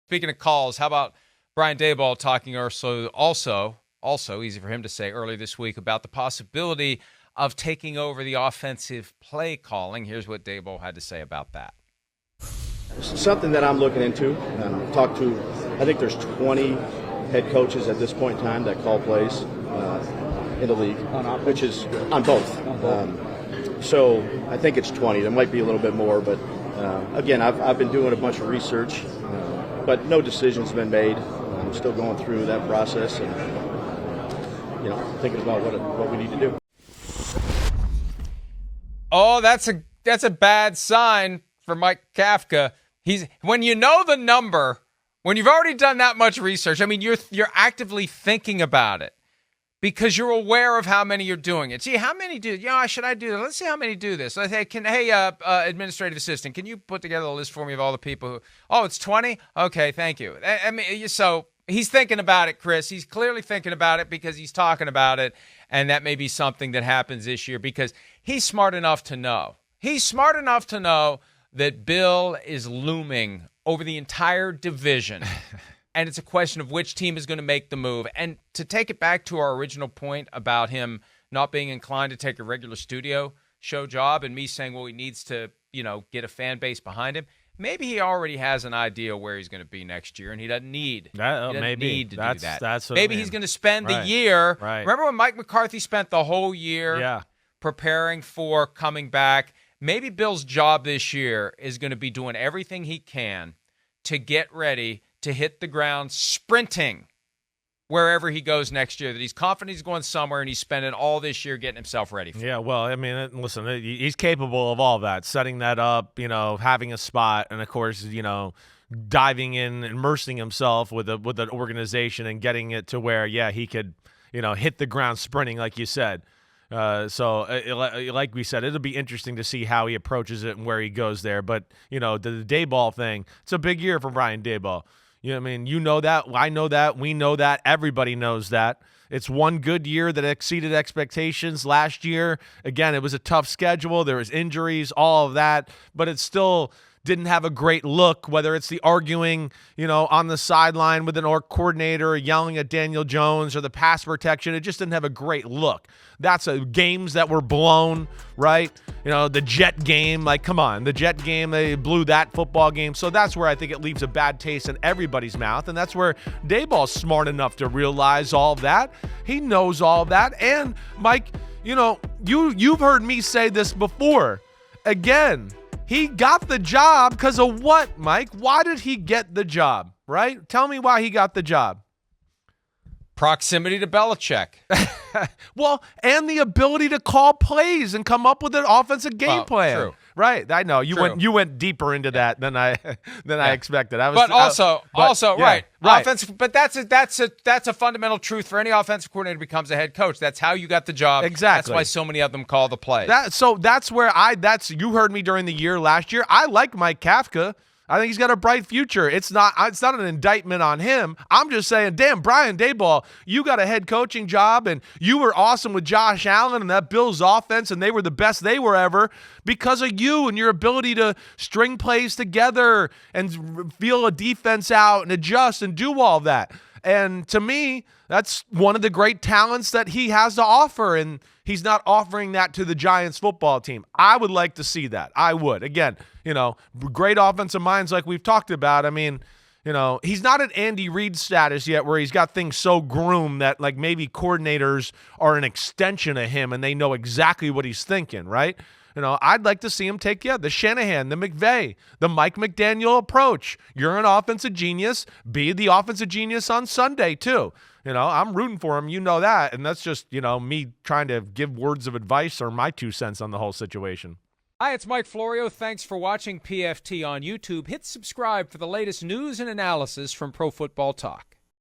Speaking of calls, how about Brian Daboll talking also easy for him to say earlier this week about the possibility of taking over the offensive play calling. Here's what Daboll had to say about that. Something that I'm looking into. Talked to, I think there's 20 head coaches at this point in time that call plays in the league, which is on both. So I think it's 20. There might be a little bit more, but again, I've been doing a bunch of research, but no decision's been made. I'm still going through that process and thinking about what we need to do. Oh, that's a bad sign for Mike Kafka. When you know the number, when you've already done that much research, I mean, you're actively thinking about it because you're aware of how many you're doing it. See, how many do? Should I do that? Let's see how many do this. Administrative assistant, can you put together a list for me of all the people who? Oh, it's 20. Okay, thank you. I mean, so he's thinking about it, Chris. He's clearly thinking about it because he's talking about it, and that may be something that happens this year because he's smart enough to know. He's smart enough to know that Bill is looming over the entire division, and it's a question of which team is going to make the move. And to take it back to our original point about him not being inclined to take a regular studio show job and me saying, well, he needs to, get a fan base behind him, maybe he already has an idea where he's going to be next year, and he doesn't need to do that. That's what maybe he's going to spend the year. Right. Remember when Mike McCarthy spent the whole year preparing for coming back? Maybe Bill's job this year is going to be doing everything he can to get ready to hit the ground sprinting wherever he goes next year, that he's confident he's going somewhere and he's spending all this year getting himself ready for it. Yeah, well, I mean, listen, he's capable of all that, setting that up, having a spot, and, of course, diving in, immersing himself with an organization and getting it to where, he could, hit the ground sprinting, like you said. So, like we said, it'll be interesting to see how he approaches it and where he goes there. But, the Daboll thing, it's a big year for Brian Daboll. You know that. I know that. We know that. Everybody knows that. It's one good year that exceeded expectations last year. Again, it was a tough schedule. There was injuries, all of that. But it's still didn't have a great look, whether it's the arguing, on the sideline with an coordinator, yelling at Daniel Jones, or the pass protection. It just didn't have a great look. That's games that were blown, right? The Jet game, come on. The Jet game, they blew that football game. So that's where I think it leaves a bad taste in everybody's mouth, and that's where Daboll's smart enough to realize all of that. He knows all of that. And, Mike, you've heard me say this before. Again, he got the job because of what, Mike? Why did he get the job, right? Tell me why he got the job. Proximity to Belichick. Well, and the ability to call plays and come up with an offensive game plan. True. Right. I know. You went deeper into that than I expected. Right. Offensive, but that's a fundamental truth for any offensive coordinator who becomes a head coach. That's how you got the job. Exactly. That's why so many of them call the plays. That's where you heard me during the year last year. I like Mike Kafka. I think he's got a bright future. It's not an indictment on him. I'm just saying, damn, Brian Daboll, you got a head coaching job, and you were awesome with Josh Allen and that Bills offense, and they were the best they were ever because of you and your ability to string plays together and feel a defense out and adjust and do all that. And to me, that's one of the great talents that he has to offer, and he's not offering that to the Giants football team. I would like to see that. I would. Again, great offensive minds like we've talked about. I mean, he's not at Andy Reid status yet where he's got things so groomed that maybe coordinators are an extension of him and they know exactly what he's thinking, right? I'd like to see him take, the Shanahan, the McVay, the Mike McDaniel approach. You're an offensive genius. Be the offensive genius on Sunday, too. I'm rooting for him. You know that. And that's just, me trying to give words of advice or my 2 cents on the whole situation. Hi, it's Mike Florio. Thanks for watching PFT on YouTube. Hit subscribe for the latest news and analysis from Pro Football Talk.